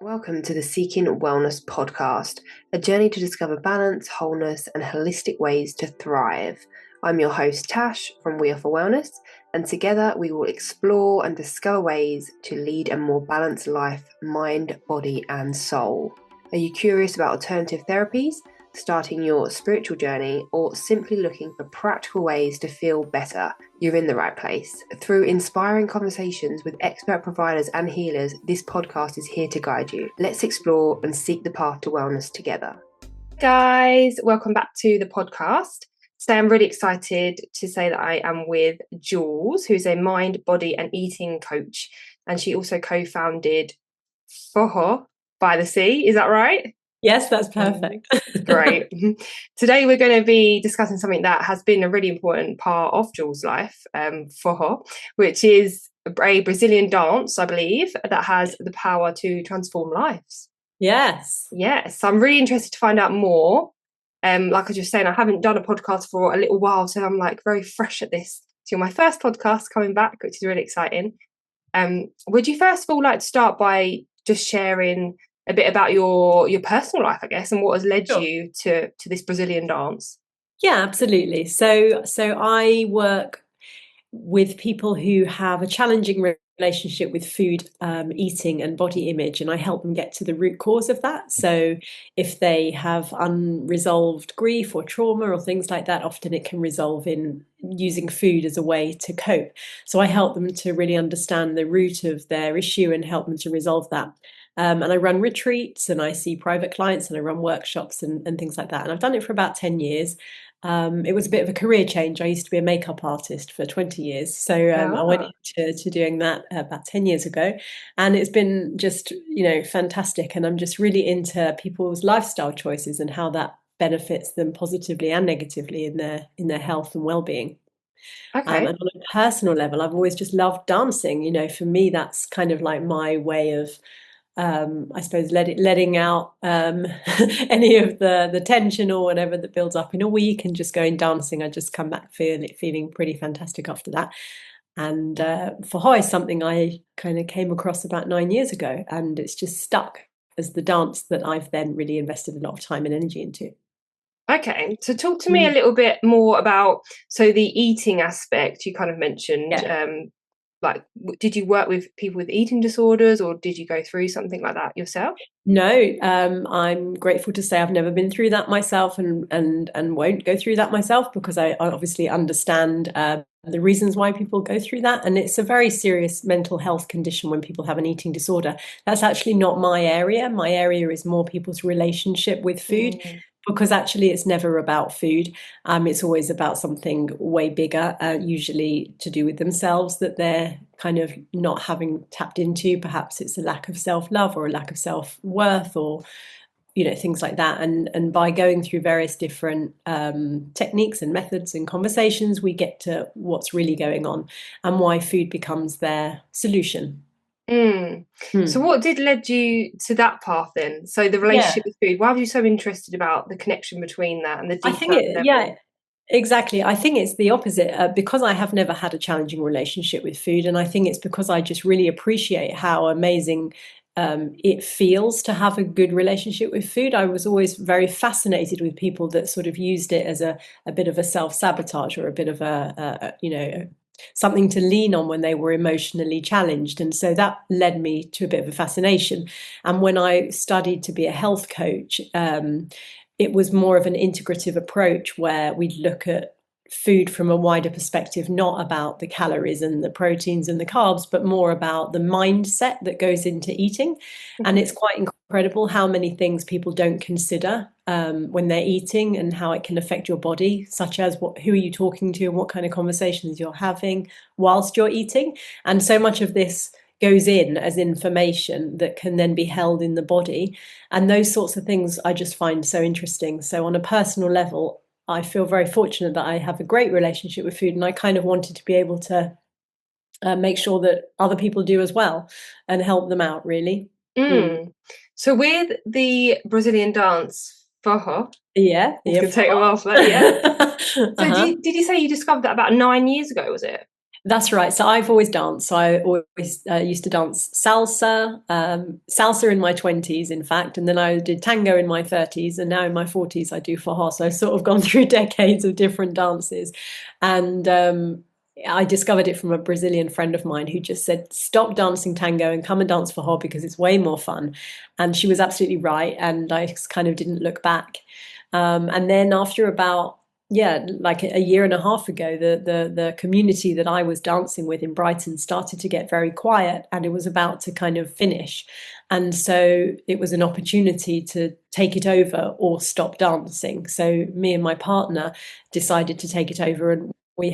Welcome to the Seeking Wellness podcast, a journey to discover balance, wholeness, and holistic ways to thrive. I'm your host, Tash from We Are for Wellness, and together we will explore and discover ways to lead a more balanced life, mind, body, and soul. Are you curious about alternative therapies, starting your spiritual journey, or simply looking for practical ways to feel better? You're in the right place. Through inspiring conversations with expert providers and healers, this podcast is here to guide you. Let's explore and seek the path to wellness together. Guys, welcome back to the podcast. Today I'm really excited to say that I am with Jules, who's a mind, body and eating coach, and she also co-founded Forró by the Sea. Is that right? Yes, that's perfect. Great. Today we're going to be discussing something that has been a really important part of Jules' life, forró, which is a Brazilian dance, I believe, that has the power to transform lives. Yes. Yes. So I'm really interested to find out more. Like I was just saying, I haven't done a podcast for a little while, so I'm like very fresh at this. So my first podcast coming back, which is really exciting. Would you first of all like to start by just sharing a bit about your personal life, I guess, and what has led you to this Brazilian dance? Yeah, absolutely. So I work with people who have a challenging relationship with food, eating, and body image, and I help them get to the root cause of that. So if they have unresolved grief or trauma or things like that, often it can resolve in using food as a way to cope. So I help them to really understand the root of their issue and help them to resolve that. And I run retreats and I see private clients and I run workshops and things like that. And I've done it for about 10 years. It was a bit of a career change. I used to be a makeup artist for 20 years. So I went into doing that about 10 years ago. And it's been just, fantastic. And I'm just really into people's lifestyle choices and how that benefits them positively and negatively in their health and well-being. Okay. And on a personal level, I've always just loved dancing. For me, that's kind of like my way of I suppose letting out any of the tension or whatever that builds up in a week and just going dancing. I just come back feeling pretty fantastic after that. And Forró is something I kind of came across about 9 years ago, and it's just stuck as the dance that I've then really invested a lot of time and energy into. Okay, so talk to me a little bit more about the eating aspect you kind of mentioned. Yeah. Like, did you work with people with eating disorders, or did you go through something like that yourself? No, I'm grateful to say I've never been through that myself, and won't go through that myself because I obviously understand the reasons why people go through that, and it's a very serious mental health condition when people have an eating disorder. That's actually not my area. My area is more people's relationship with food. Because actually it's never about food. It's always about something way bigger, usually to do with themselves that they're kind of not having tapped into. Perhaps it's a lack of self-love or a lack of self-worth or things like that. And by going through various different techniques and methods and conversations, we get to what's really going on and why food becomes their solution. So what did led you to that path then? So the relationship with food, why were you so interested about the connection between that and the I deeper think level? exactly. I think it's the opposite because I have never had a challenging relationship with food. And I think it's because I just really appreciate how amazing it feels to have a good relationship with food. I was always very fascinated with people that sort of used it as a bit of a self-sabotage or a bit of something to lean on when they were emotionally challenged. And so that led me to a bit of a fascination. And when I studied to be a health coach, it was more of an integrative approach where we'd look at food from a wider perspective, not about the calories and the proteins and the carbs, but more about the mindset that goes into eating. And it's quite incredible how many things people don't consider when they're eating and how it can affect your body, such as who are you talking to and what kind of conversations you're having whilst you're eating. And so much of this goes in as information that can then be held in the body. And those sorts of things I just find so interesting. So on a personal level, I feel very fortunate that I have a great relationship with food, and I kind of wanted to be able to make sure that other people do as well and help them out, really. So with the Brazilian dance, forró, Yeah, it's going to take a while for that, yeah. So uh-huh. did you say you discovered that about 9 years ago, was it? That's right. So I've always danced. So I always used to dance salsa in my 20s, in fact, and then I did tango in my 30s, and now in my 40s I do forró. So I've sort of gone through decades of different dances, and I discovered it from a Brazilian friend of mine who just said, "Stop dancing tango and come and dance forró because it's way more fun." And she was absolutely right, and I kind of didn't look back. And then after about like a year and a half ago, the community that I was dancing with in Brighton started to get very quiet, and it was about to kind of finish. And so it was an opportunity to take it over or stop dancing. So me and my partner decided to take it over, and we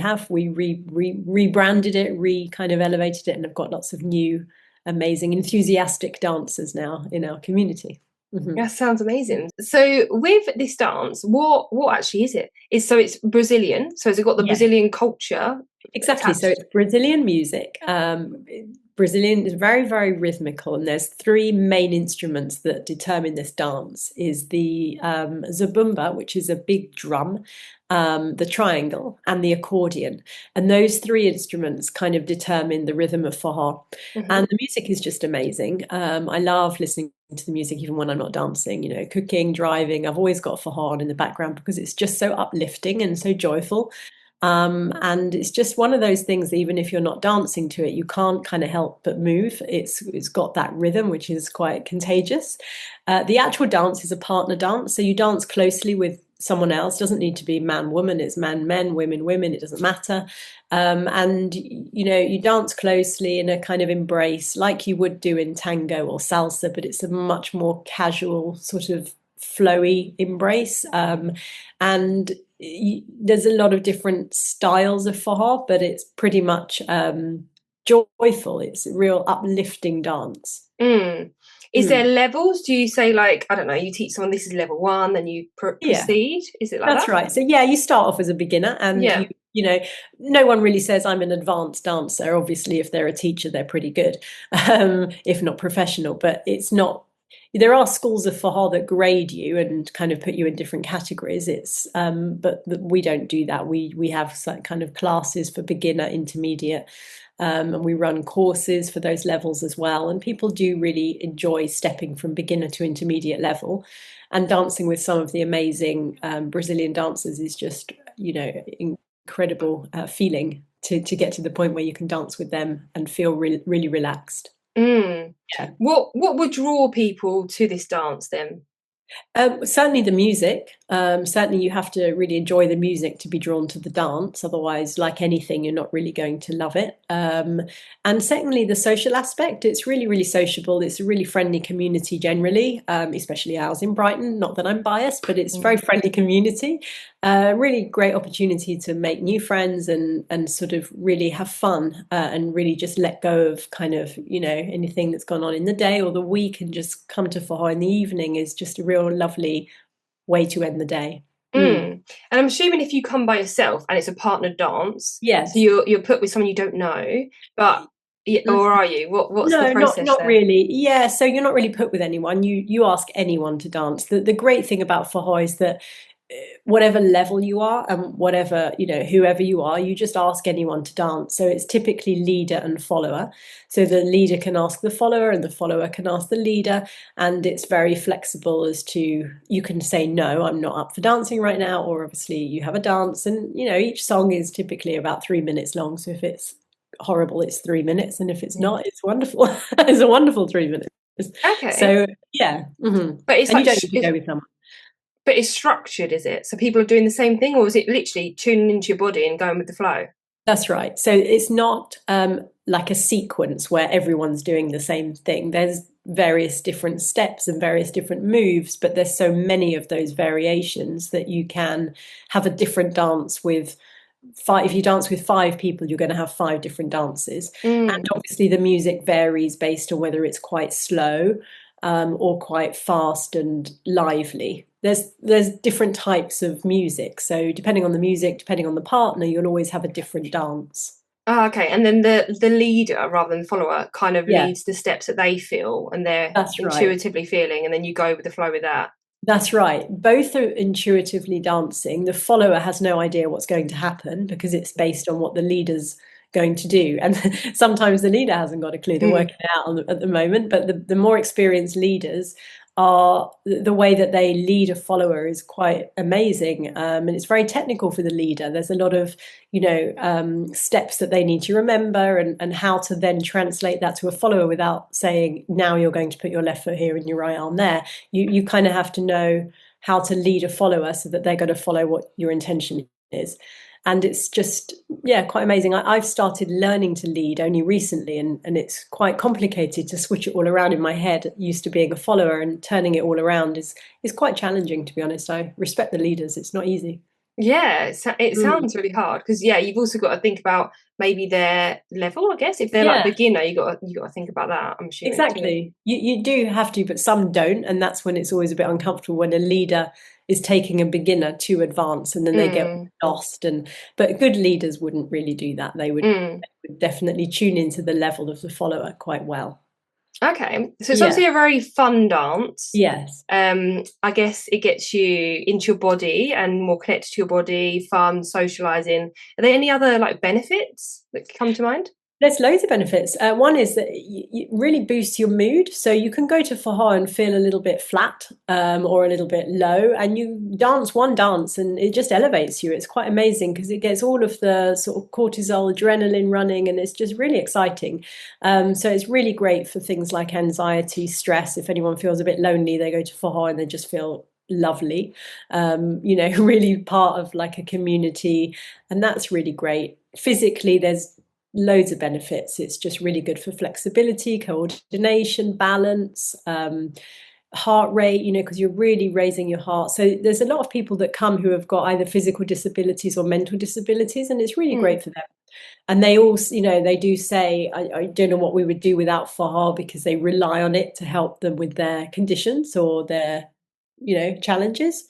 rebranded it, kind of elevated it, and have got lots of new, amazing, enthusiastic dancers now in our community. Mhm. That sounds amazing. So with this dance, what actually is it? Is so it's Brazilian. So has it got the Yeah. Brazilian culture Exactly. So attached? it's Brazilian music. Brazilian is very, very rhythmical, and there's three main instruments that determine this dance: is the zabumba, which is a big drum, the triangle, and the accordion. And those three instruments kind of determine the rhythm of forró. Hmm. And the music is just amazing. I love listening to the music even when I'm not dancing. You know, cooking, driving. I've always got forró on in the background because it's just so uplifting and so joyful. And it's just one of those things that even if you're not dancing to it, you can't kind of help but move. It's got that rhythm, which is quite contagious. The actual dance is a partner dance, so you dance closely with someone else. It doesn't need to be man woman. It's man men, women women. It doesn't matter. And you know, you dance closely in a kind of embrace, like you would do in tango or salsa, but it's a much more casual sort of flowy embrace. And there's a lot of different styles of forró, but it's pretty much joyful. It's a real uplifting dance. Mm. Is there Mm. levels? Do you say like, I don't know, you teach someone this is level one, then you Yeah, proceed? Is it like that's that? right. So yeah, you start off as a beginner, and Yeah. you know, no one really says I'm an advanced dancer. Obviously, if they're a teacher, they're pretty good, if not professional. But it's not. There are schools of forró that grade you and kind of put you in different categories. But we don't do that. We have some kind of classes for beginner, intermediate, and we run courses for those levels as well. And people do really enjoy stepping from beginner to intermediate level. And dancing with some of the amazing Brazilian dancers is just, you know, incredible feeling to get to the point where you can dance with them and feel really relaxed. Mm. Yeah. What would draw people to this dance then? Certainly the music. Certainly you have to really enjoy the music to be drawn to the dance. Otherwise, like anything, you're not really going to love it. And secondly, the social aspect. It's really, really sociable. It's a really friendly community generally, especially ours in Brighton. Not that I'm biased, but it's a very Mm. friendly community. Really great opportunity to make new friends and sort of really have fun and really just let go of kind of, you know, anything that's gone on in the day or the week and just come to forró in the evening is just a real lovely way to end the day. Mm. Mm. And I'm assuming if you come by yourself and it's a partner dance, so Yes. you're put with someone you don't know, but or are you? What's the No, not process not there? really. Yeah, so you're not really put with anyone. You ask anyone to dance. The great thing about forró is that whatever level you are and whatever, you know, whoever you are, you just ask anyone to dance. So it's typically leader and follower. So the leader can ask the follower and the follower can ask the leader, and it's very flexible as to you can say no, I'm not up for dancing right now, or obviously you have a dance, and you know, each song is typically about 3 minutes long. So if it's horrible, it's 3 minutes, and if it's Mm. not, it's wonderful. It's a wonderful 3 minutes. Okay, So yeah, but it's and you like don't need to go with someone. but it's structured, is it? So people are doing the same thing, or is it literally tuning into your body and going with the flow? That's right. So it's not like a sequence where everyone's doing the same thing. There's various different steps and various different moves, but there's so many of those variations that you can have a different dance with five. If you dance with five people, you're going to have five different dances. And Mm. obviously the music varies based on whether it's quite slow or quite fast and lively. There's different types of music. So depending on the music, depending on the partner, you'll always have a different dance. Ah, okay, and then the leader rather than follower kind of Yeah, leads the steps that they feel and they're that's right. intuitively feeling, and then you go with the flow with that. That's right. Both are intuitively dancing. The follower has no idea what's going to happen because it's based on what the leader's going to do. And sometimes the leader hasn't got a clue. They're Mm. working it out at the moment. But the more experienced leaders are, the way that they lead a follower is quite amazing. And it's very technical for the leader. There's a lot of, steps that they need to remember, and how to then translate that to a follower without saying, now you're going to put your left foot here and your right arm there. You kind of have to know how to lead a follower so that they're going to follow what your intention is. And it's just, yeah, quite amazing. I've started learning to lead only recently, and it's quite complicated to switch it all around in my head. Used to being a follower, and turning it all around is quite challenging, to be honest. I respect the leaders. It's not easy. Yeah, it Mm. sounds really hard because yeah, you've also got to think about maybe their level, I guess. If they're like a Yeah, beginner, you got to think about that, I'm assuming too. exactly. You do have to, but some don't, and that's when it's always a bit uncomfortable when a leader is taking a beginner to advance, and then they get Mm, lost. And but good leaders wouldn't really do that. mm. Would definitely tune into the level of the follower quite well. Okay, so it's Yeah. obviously a very fun dance. Yes. I guess it gets you into your body and more connected to your body, fun, socializing. Are there any other like benefits that come to mind? There's loads of benefits. One is that it really boosts your mood. So you can go to Forró and feel a little bit flat, or a little bit low, and you dance one dance and it just elevates you. It's quite amazing because it gets all of the sort of cortisol, adrenaline running, and it's just really exciting. So it's really great for things like anxiety, stress. If anyone feels a bit lonely, they go to Forró and they just feel lovely. Really part of like a community, and that's really great. Physically, there's loads of benefits. It's just really good for flexibility, coordination, balance, heart rate, because you're really raising your heart. So there's a lot of people that come who have got either physical disabilities or mental disabilities, and it's really Mm. great for them. And they all, they do say, I don't know what we would do without Fahar, because they rely on it to help them with their conditions or their, challenges.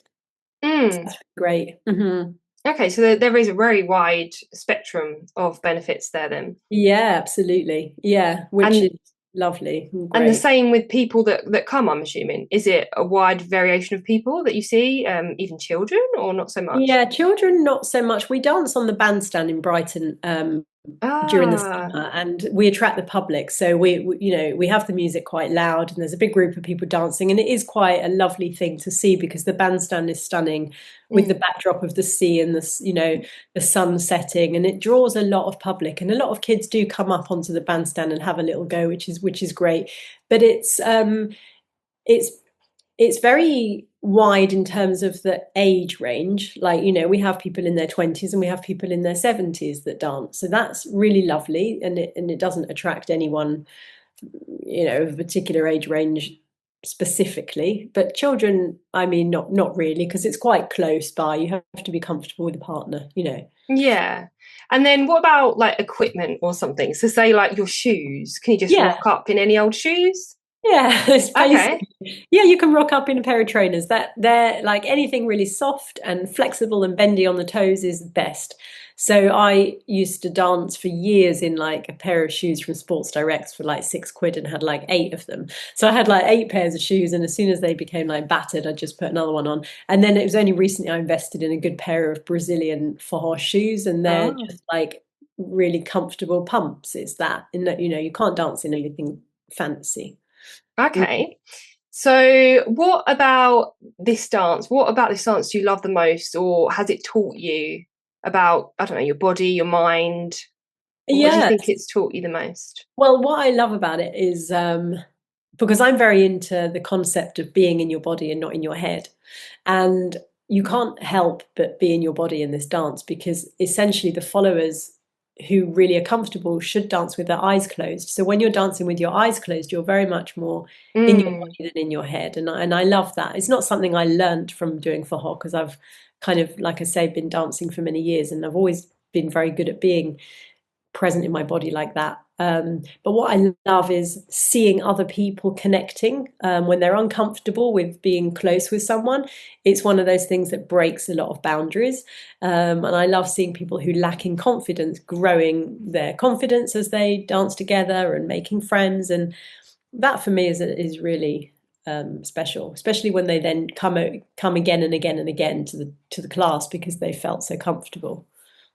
So Mm. that's great. Mm-hmm. Okay, so there is a very wide spectrum of benefits there then. Yeah, absolutely. Yeah, which is And lovely and and the great. same with people that come, I'm assuming. Is it a wide variation of people that you see, even children, or not so much? Yeah, children, not so much. We dance on the bandstand in Brighton, during the Ah, summer, and we attract the public. So we have the music quite loud, and there's a big group of people dancing, and it is quite a lovely thing to see because the bandstand is stunning with the mm, backdrop of the sea and the sun setting, and it draws a lot of public, and a lot of kids do come up onto the bandstand and have a little go, which is great. But it's it's very wide in terms of the age range. Like, we have people in their 20s and we have people in their 70s that dance. So that's really lovely. And it doesn't attract anyone, of a particular age range specifically. But children, I mean, not really, because it's quite close by. You have to be comfortable with a partner. yeah. And then what about like equipment or something? So say like your shoes. Can you just Yeah. rock up in any old shoes? Yeah, it's Okay. basically, yeah, you can rock up in a pair of trainers. That they're like anything really soft and flexible and bendy on the toes is best. So I used to dance for years in like a pair of shoes from Sports Direct for like £6 and had like 8 of them. So I had like 8 pairs of shoes, and as soon as they became like battered, I just put another one on. And then it was only recently I invested in a good pair of Brazilian Forró shoes, and they're Oh, just like really comfortable pumps. It's that, in that, you can't dance in anything fancy. okay. So what about this dance? What about this dance do you love the most, or has it taught you about, I don't know, your body, your mind? What do you Yeah. think it's taught you the most? Well, what I love about it is, because I'm very into the concept of being in your body and not in your head. And you can't help but be in your body in this dance, because essentially the followers who really are comfortable should dance with their eyes closed. So when you're dancing with your eyes closed, you're very much more in your Mm, body than in your head. And I love that. It's not something I learned from doing Forró, because I've kind of, like I say, been dancing for many years, and I've always been very good at being present in my body like that. But what I love is seeing other people connecting, when they're uncomfortable with being close with someone. It's one of those things that breaks a lot of boundaries. And I love seeing people who lack in confidence growing their confidence as they dance together and making friends. And that for me is really special, especially when they then come again and again and again to the class because they felt so comfortable.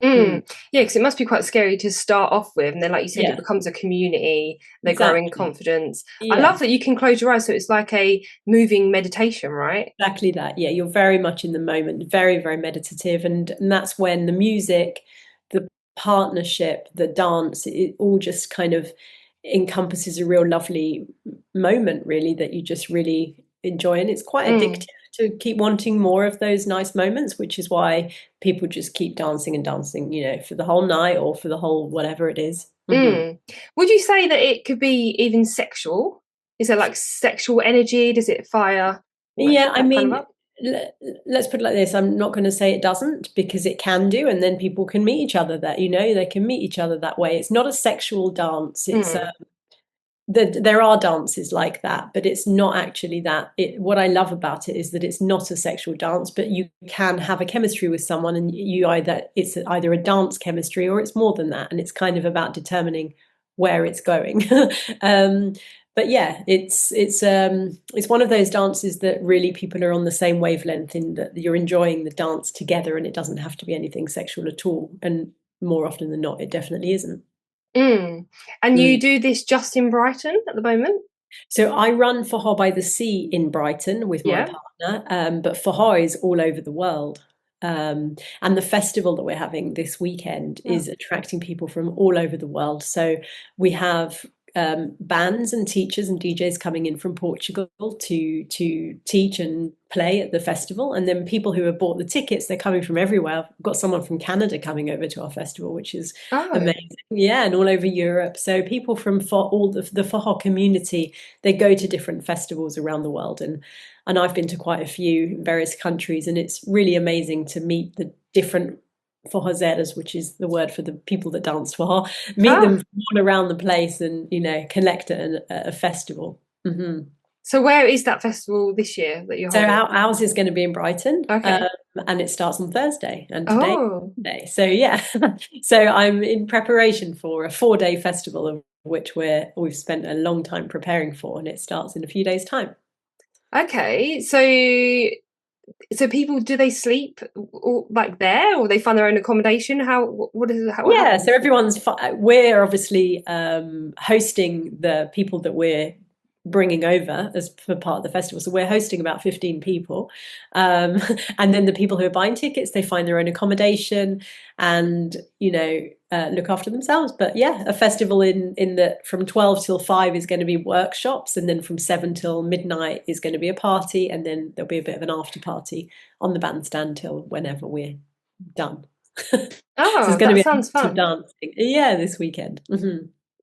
Mm. Yeah, because it must be quite scary to start off with, and then, like you said, it Yeah, becomes a community. They grow in exactly. confidence. I Yeah. love that you can close your eyes, so it's like a moving meditation, right? Exactly that. Yeah, you're very much in the moment, very, very meditative. And that's when the music, the partnership, the dance, it all just kind of encompasses a real lovely moment, really, that you just really enjoy. And it's quite addictive Mm. to keep wanting more of those nice moments, which is why people just keep dancing and dancing, for the whole night or for the whole whatever it is. Hmm. Mm. Would you say that it could be even sexual? Is there like sexual energy? Does it fire Yeah, I that kind of mean, up? let's put it like this. I'm not going to say it doesn't because it can do, and then people can meet each other that, they can meet each other that way. It's not a sexual dance. Mm. There are dances like that, but it's not actually that. What I love about it is that it's not a sexual dance, but you can have a chemistry with someone, and it's either a dance chemistry or it's more than that, and it's kind of about determining where it's going. um, but yeah, it's one of those dances that really people are on the same wavelength in that you're enjoying the dance together, and it doesn't have to be anything sexual at all. And more often than not, it definitely isn't. Mm. And you Mm. do this just in Brighton at the moment? So I run Forró by the Sea in Brighton with my Yeah. partner, but Forró is all over the world. And the festival that we're having this weekend Oh. is attracting people from all over the world. So we have bands and teachers and DJs coming in from Portugal to teach and play at the festival, and then people who have bought the tickets, they're coming from everywhere. We've got someone from Canada coming over to our festival, which is Oh. amazing. Yeah, and all over Europe. So people from all the Forró community, they go to different festivals around the world, and I've been to quite a few in various countries, and it's really amazing to meet the different forrozeiras, which is the word for the people that dance forró, meet Ah. them all around the place and connect at a festival. Hmm. So where is that festival this year that you're So holding? ours is going to be in Brighton, Okay. and it starts on Thursday, and today Oh. Monday. So yeah, so I'm in preparation for a 4-day festival of which we've spent a long time preparing for, and it starts in a few days' time. Okay. So people, do they sleep like there, or they find their own accommodation? What Yeah, so happens? we're obviously hosting the people that we're bringing over as for part of the festival. So we're hosting about 15 people. Um, and then the people who are buying tickets, they find their own accommodation and, look after themselves. But yeah, a festival in the from 12 till 5 is going to be workshops. And then from 7 till midnight is going to be a party. And then there'll be a bit of an after party on the bandstand till whenever we're done. So there's Oh, going to that be a sounds lot of fun. dancing. Yeah, this weekend. Hmm.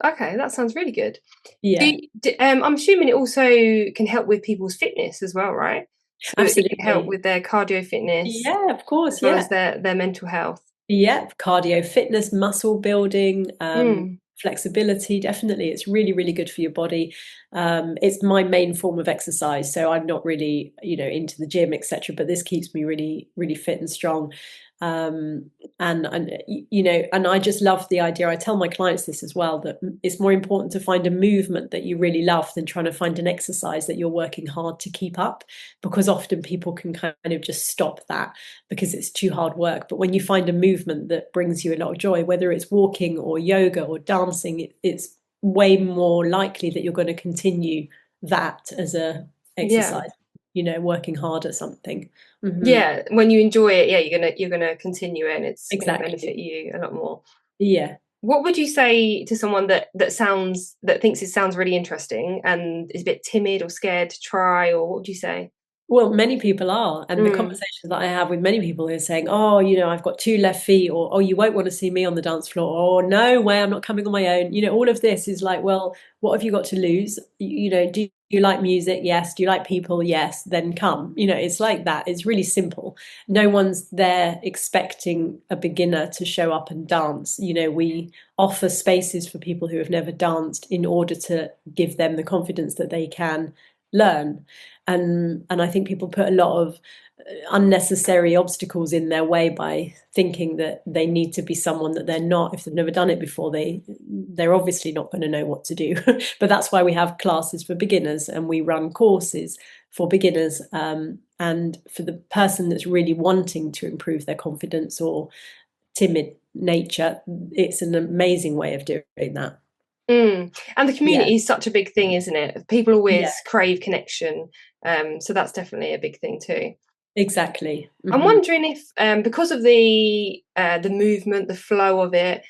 Okay, that sounds really good. Yeah, I'm assuming it also can help with people's fitness as well, right? So it can help absolutely. with their cardio fitness Yeah, of as course. well Yeah. as their mental health. Yeah, cardio, fitness, muscle building, Mm. flexibility. Definitely, it's really, really good for your body. It's my main form of exercise, so I'm not really, into the gym, etc. But this keeps me really, really fit and strong. Um, and I just love the idea. I tell my clients this as well, that it's more important to find a movement that you really love than trying to find an exercise that you're working hard to keep up, because often people can kind of just stop that because it's too hard work. But when you find a movement that brings you a lot of joy, whether it's walking or yoga or dancing, it's way more likely that you're going to continue that as a Yeah. exercise, working hard at something. Hmm. Yeah, when you enjoy it, yeah, you're gonna continue it, and it's gonna benefit Exactly. you a lot more. Yeah. What would you say to someone that thinks it sounds really interesting and is a bit timid or scared to try, or what would you say? Well, many people are. And the Mm. conversations that I have with many people who are saying, oh, I've got two left feet, or, oh, you won't want to see me on the dance floor, or no way, I'm not coming on my own. All of this is like, well, what have you got to lose? Do you like music? Yes. Do you like people? Yes. Then come. It's like that. It's really simple. No one's there expecting a beginner to show up and dance. We offer spaces for people who have never danced in order to give them the confidence that they can learn. And I think people put a lot of unnecessary obstacles in their way by thinking that they need to be someone that they're not. If they've never done it before, they're obviously not going to know what to do. But that's why we have classes for beginners, and we run courses for beginners, and for the person that's really wanting to improve their confidence or timid nature, it's an amazing way of doing that. And the Yeah, community is such a big thing, isn't it? People yeah, always crave connection. So that's definitely a big thing too. exactly. I'm Hmm. wondering if, because of the movement, the flow of it,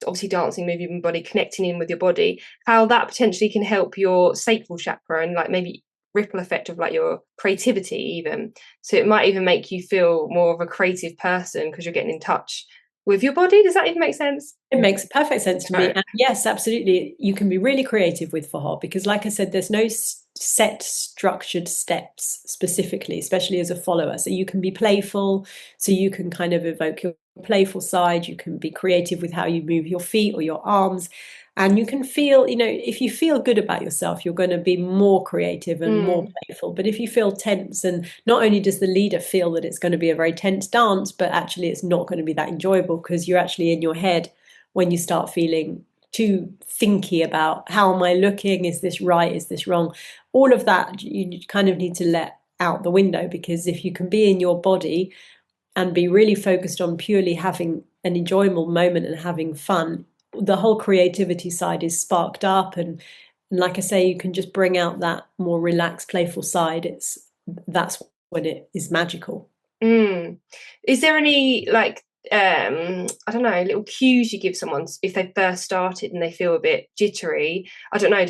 obviously dancing, moving your body, connecting in with your body, how that potentially can help your sacral chakra and like maybe ripple effect of like your creativity even. So it might even make you feel more of a creative person because you're getting in touch with your body. Does that even make sense? It makes perfect sense to me. Right. And yes, absolutely. You can be really creative with Forró because, like I said, there's no set structured steps specifically, especially as a follower. So you can be playful, so you can kind of evoke your playful side. You can be creative with how you move your feet or your arms. And you can feel, if you feel good about yourself, you're going to be more creative and more Mm, playful. But if you feel tense, and not only does the leader feel that it's going to be a very tense dance, but actually it's not going to be that enjoyable because you're actually in your head when you start feeling too thinky about how am I looking? Is this right? Is this wrong? All of that you kind of need to let out the window, because if you can be in your body and be really focused on purely having an enjoyable moment and having fun, the whole creativity side is sparked up, and like I say, you can just bring out that more relaxed, playful side. That's when it is magical. mm. Is there any like I don't know, little cues you give someone if they first started and they feel a bit jittery? I don't know,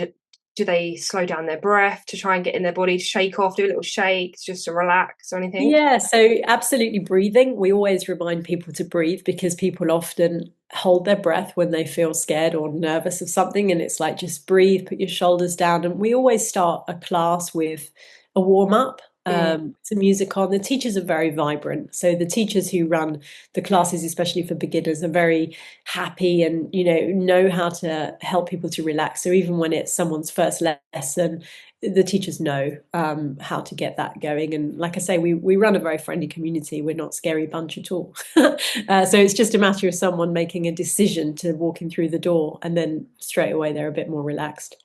do they slow down their breath to try and get in their body to shake off, do a little shake just to relax or anything? Yeah, so absolutely breathing. We always remind people to breathe because people often hold their breath when they feel scared or nervous of something. And it's like, just breathe, put your shoulders down. And we always start a class with a warm up, Mm, some music on. The teachers are very vibrant. So the teachers who run the classes, especially for beginners, are very happy and, know how to help people to relax. So even when it's someone's first lesson, the teachers know how to get that going. And like I say, we run a very friendly community. We're not scary bunch at all. So it's just a matter of someone making a decision to walk in through the door, and then straight away they're a bit more relaxed.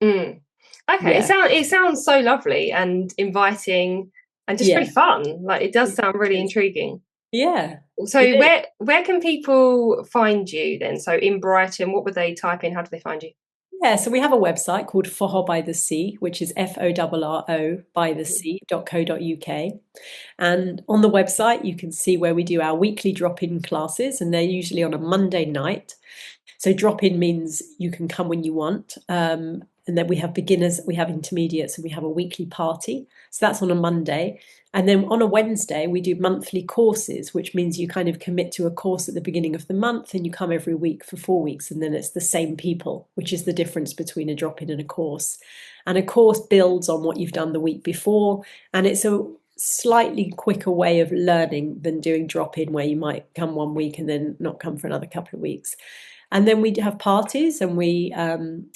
mm. Okay, Yeah, it sounds so lovely and inviting and just really yeah, fun. Like it does it sound really is. intriguing. Yeah, it So is. where can people find you then? So in Brighton, what would they type in? How do they find you? Yeah, so we have a website called Forró by the Sea, which is FORRO by the sea.co.uk. And on the website, you can see where we do our weekly drop-in classes, and they're usually on a Monday night. So drop in means you can come when you want. And then we have beginners, we have intermediates, and we have a weekly party. So that's on a Monday. And then on a Wednesday, we do monthly courses, which means you kind of commit to a course at the beginning of the month and you come every week for 4 weeks. And then it's the same people, which is the difference between a drop in and a course. And a course builds on what you've done the week before. And it's a slightly quicker way of learning than doing drop in, where you might come 1 week and then not come for another couple of weeks. And then we have parties, and we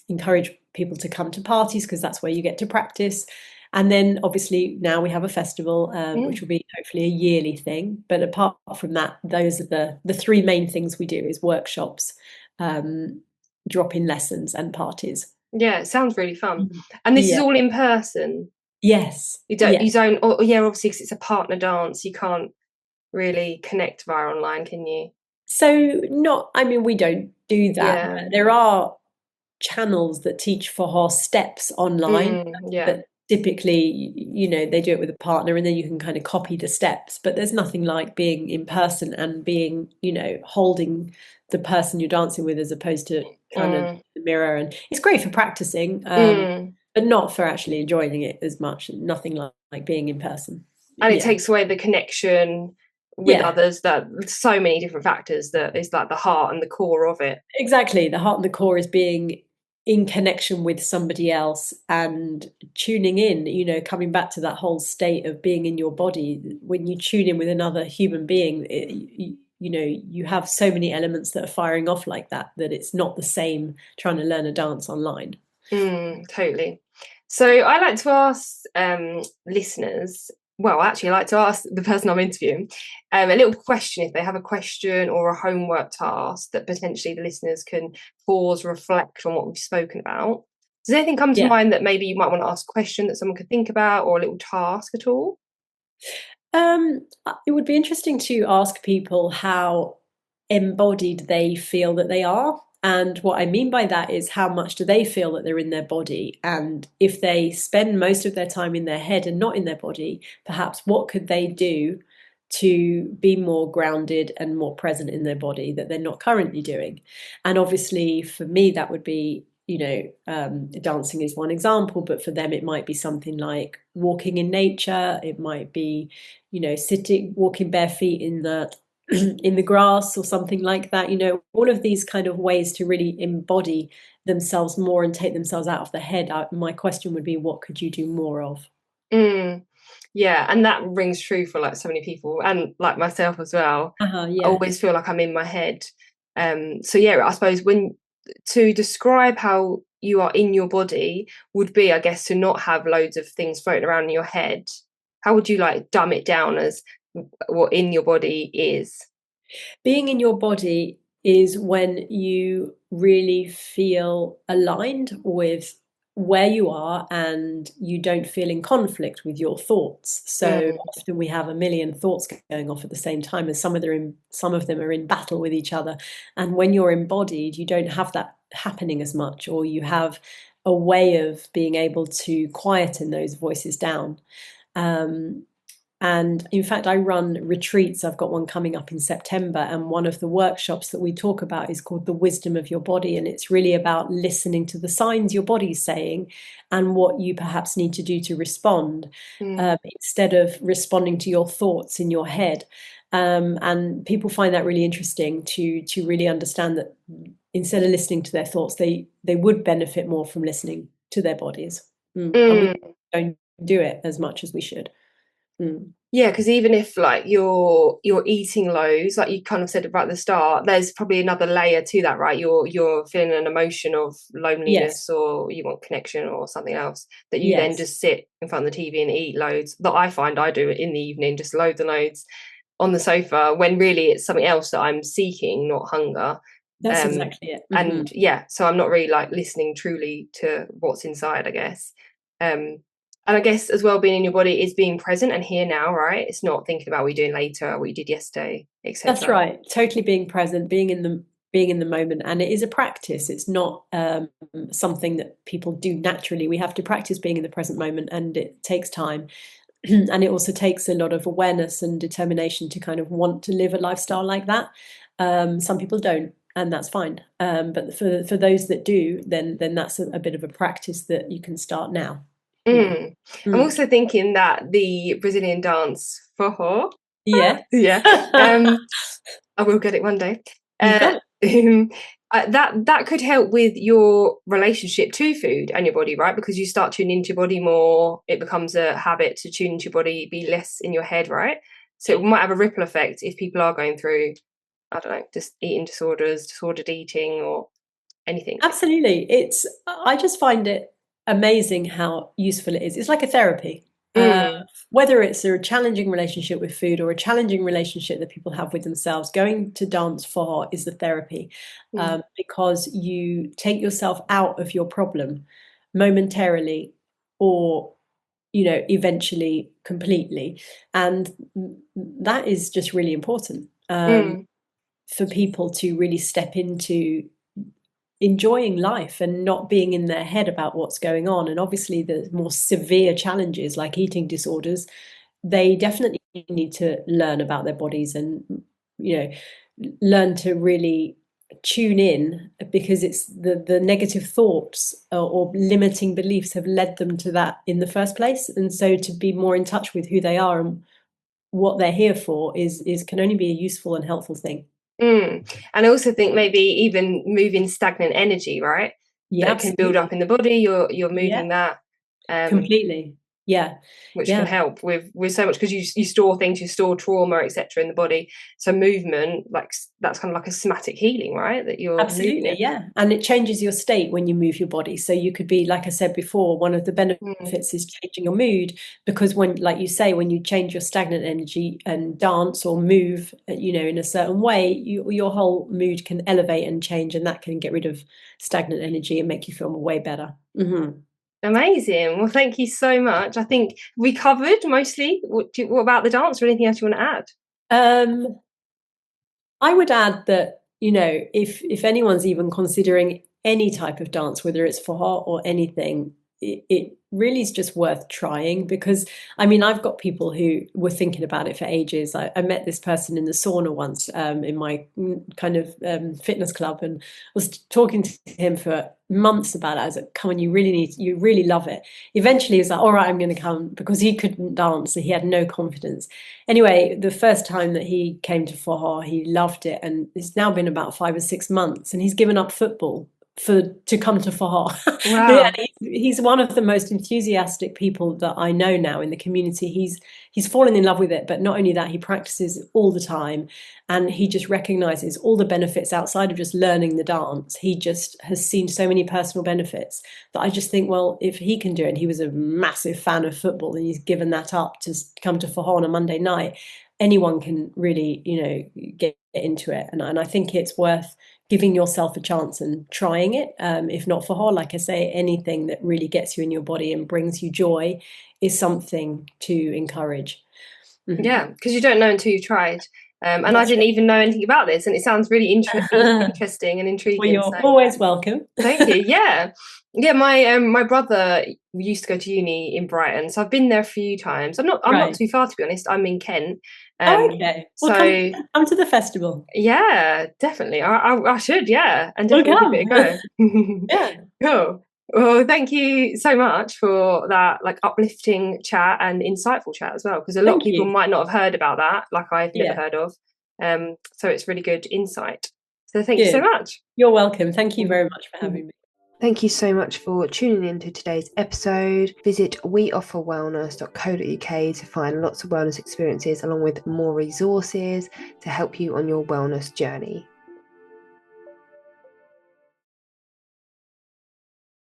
encourage people to come to parties because that's where you get to practice. And then obviously now we have a festival, which Mm. will be hopefully a yearly thing. But apart from that, those are the three main things we do: is workshops, um, drop-in lessons, and parties. Yeah, it sounds really fun. Mhm. And this is Yeah. all in person. Yes. You Yes. don't, or yeah, obviously because it's a partner dance, you can't really connect via online, can you? So not, I mean, we don't do that, but Yeah. there are channels that teach for horse steps online, Yeah. but typically, they do it with a partner and then you can kind of copy the steps. But there's nothing like being in person and being, holding the person you're dancing with, as opposed to trying to Mm, the mirror. And it's great for practicing, mm. but not for actually enjoying it as much. Nothing like being in person. And it Yeah. takes away the connection with Yeah. others, that so many different factors that is like the heart and the core of it. Exactly. The heart and the core is being in connection with somebody else and tuning in, coming back to that whole state of being in your body. When you tune in with another human being, you have so many elements that are firing off like that, that it's not the same trying to learn a dance online. Totally. So I like to ask listeners, well, actually, I like to ask the person I'm interviewing a little question if they have a question or a homework task that potentially the listeners can pause, reflect on what we've spoken about. Does anything come to Yeah. mind that maybe you might want to ask a question that someone could think about, or a little task at all? It would be interesting to ask people how embodied they feel that they are. And what I mean by that is how much do they feel that they're in their body? And if they spend most of their time in their head and not in their body, perhaps what could they do to be more grounded and more present in their body that they're not currently doing? And obviously, for me, that would be, dancing is one example, but for them, it might be something like walking in nature. It might be, sitting, walking bare feet in the in the grass or something like that. All of these kind of ways to really embody themselves more and take themselves out of the head. My question would be, what could you do more of? Yeah, and that rings true for like so many people, and like myself as well. I Yeah. always feel like I'm in my head. So yeah, I suppose when to describe how you are in your body would be, I guess, to not have loads of things floating around in your head. How would you like dumb it down as what in your body is? Being in your body is when you really feel aligned with where you are and you don't feel in conflict with your thoughts. So Mm, often we have a million thoughts going off at the same time, and some of them are in battle with each other. And when you're embodied, you don't have that happening as much, or you have a way of being able to quieten those voices down. Um, and in fact, I run retreats. I've got one coming up in September. And one of the workshops that we talk about is called The Wisdom of Your Body. And it's really about listening to the signs your body's saying and what you perhaps need to do to respond, mm, instead of responding to your thoughts in your head. And people find that really interesting to really understand that instead of listening to their thoughts, they would benefit more from listening to their bodies. And we mm. don't do it as much as we should. Mm. Yeah, because even if like you're eating loads, like you kind of said right at the start, there's probably another layer to that, right? You're feeling an emotion of Yes, loneliness, or you want connection or something else, that you then yes, just sit in front of the TV and eat loads. That I find I do it in the evening, just loads and loads on the sofa, when really it's something else that I'm seeking, not hunger. that's Um, exactly it. and yeah, so I'm not really like listening truly to what's inside, I guess. Um, and I guess as well, being in your body is being present and here now, right? It's not thinking about what you're doing later, what you did yesterday, That's etc. right. Totally being present, being in the moment, and it is a practice. It's not something that people do naturally. We have to practice being in the present moment, and it takes time. And it also takes a lot of awareness and determination to kind of want to live a lifestyle like that. Some people don't, and that's fine. But for those that do, then that's a bit of a practice that you can start now. You know. Mm. I'm Mm. also thinking that the Brazilian dance forró, Yeah. yeah, I will get it one day. You've Uh, got it. that could help with your relationship to food and your body, right? Because you start tuning into your body more. It becomes a habit to tune into your body, be less in your head, right? So it might have a ripple effect if people are going through, I don't know, just eating disorders, disordered eating, or anything. Absolutely. I just find it amazing how useful it is. It's like a therapy. Mm, Whether it's a challenging relationship with food or a challenging relationship that people have with themselves, going to dance for is the therapy, mm, because you take yourself out of your problem momentarily, or eventually completely. And that is just really important, mm, for people to really step into enjoying life and not being in their head about what's going on. And obviously, the more severe challenges like eating disorders, they definitely need to learn about their bodies and, you know, learn to really tune in, because it's the negative thoughts or limiting beliefs have led them to that in the first place. And so to be more in touch with who they are and what they're here for is can only be a useful and helpful thing. mm. And I also think maybe even moving stagnant energy, right? Yeah, That can build up absolutely. in the body. You're Yeah, moving that. Um, completely. Yeah, which yeah. can help with so much, because you store things, you store trauma, etc. in the body. So movement, like that's kind of like a somatic healing, right? That you're moving Absolutely, it. yeah. And it changes your state when you move your body. So you could be, like I said before, one of the Mm, benefits is changing your mood, because when, like you say, when you change your stagnant energy and dance or move, in a certain way, your whole mood can elevate and change, and that can get rid of stagnant energy and make you feel way better. amazing. Well, thank you so much. I think we covered mostly. What about the dance, or anything else you want to add? Um, I would add that, if anyone's even considering any type of dance, whether it's forró or anything, it really is just worth trying, because I mean, I've got people who were thinking about it for ages. I met this person in the sauna once, in my kind of fitness club, and was talking to him for months about it. I was like, come on, you really love it. Eventually he was like, all right, I'm going to come, because he couldn't dance, so he had no confidence. Anyway, the first time that he came to forró, he loved it, and it's now been about 5 or 6 months, and he's given up football to come to forró. Yeah, Wow. he's one of the most enthusiastic people that I know now in the community. He's fallen in love with it, but not only that, he practices all the time, and he just recognizes all the benefits outside of just learning the dance. He just has seen so many personal benefits that I just think, well, if he can do it, and he was a massive fan of football, and he's given that up to come to forró on a Monday night, anyone can really, get into it. And I think it's worth giving yourself a chance and trying it. If not for like I say, anything that really gets you in your body and brings you joy is something to encourage. Yeah, because you don't know until you've tried. And I That's didn't even know anything about this, and it sounds really right. interesting and Well, intriguing. you're So always welcome. thank you. Yeah, yeah. My brother used to go to uni in Brighton, so I've been there a few times. I'm not Right. too far, to be honest. I'm in Kent. Oh, okay. Well, So come to the festival. yeah, definitely. I should, yeah, and Well, definitely give come. it a go. Yeah. Cool. Well, thank you so much for that, like, uplifting chat and insightful chat as well, because a lot of Thank people you. might not have heard about that, like I've never Yeah. heard of. So it's really good insight. So thank you so Good. much. You're welcome. Thank you very much for having me. Thank you so much for tuning in to today's episode. Visit weofferwellness.co.uk to find lots of wellness experiences along with more resources to help you on your wellness journey.